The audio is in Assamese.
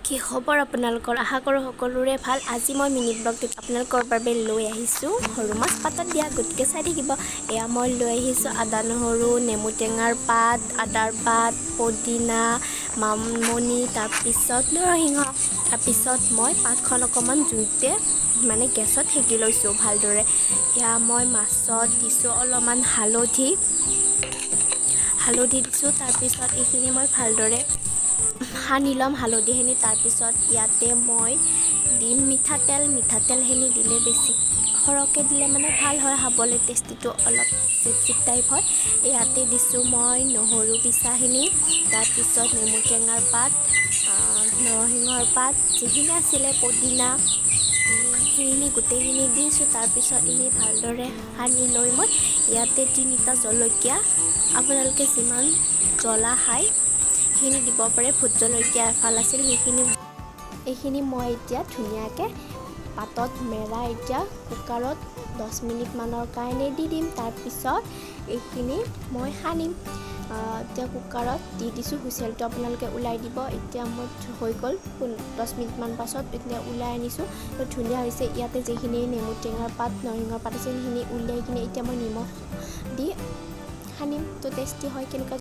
কি খবৰ আপোনালোকৰ আশা কৰোঁ সকলোৰে ভাল। আজি মই মিনি ব্লগটোত আপোনালোকৰ বাবে লৈ আহিছোঁ সৰু মাছ পাতত দিয়া, গতিকে চাই থাকিব। এয়া মই লৈ আহিছোঁ আদা নহৰু, নেমু টেঙাৰ পাত, আদাৰ পাত, পদিনা, মামনি, তাৰপিছত নৰসিংহ। তাৰপিছত মই পাতখন অকণমান জুইতে গেছত সেকি লৈছোঁ ভালদৰে। এয়া মই মাছত দিছোঁ অলপমান হালধি দিছোঁ। তাৰপিছত এইখিনি মই ভালদৰে সানি ল'ম হালধিখিনি। তাৰপিছত ইয়াতে মই দিম মিঠাতেলখিনি দিলে বেছি সৰহকৈ দিলে ভাল হয়, খাবলৈ টেষ্টিটো অলপ চিপ টাইপ হয়। ইয়াতে দিছোঁ মই নহৰু পিচাখিনি, তাৰপিছত নেমু টেঙাৰ পাত, নৰসিংহৰ পাত যিখিনি আছিলে, পদিনা, সেইখিনি গোটেইখিনি দিছোঁ। তাৰপিছত এইখিনি ভালদৰে সানি লৈ মই ইয়াতে 3টা জলকীয়া, আপোনালোকে যিমান জ্বলা খায় সেইখিনি দিব পাৰে। ভোট জলকীয়া এফাল আছিল, এইখিনি মই এতিয়া ধুনীয়াকৈ পাতত মেৰাই এতিয়া কুকাৰত 10 মিনিটমানৰ কাৰণে দি দিম। তাৰপিছত এইখিনি মই সানিম। এতিয়া কুকাৰত দি দিছোঁ, হুইচেলটো আপোনালোকে ওলাই দিব। এতিয়া মই হৈ গ'ল 10 মিনিটমান পাছত এতিয়া ওলাই আনিছোঁ, তো ধুনীয়া হৈছে। ইয়াতে যিখিনি নেমু টেঙাৰ পাত, নৰসিংহৰ পাত আছে সেইখিনি উলিয়াই কিনে এতিয়া মই নিমখ দি সানিম, তো টেষ্টি হয়। কেনেকুৱা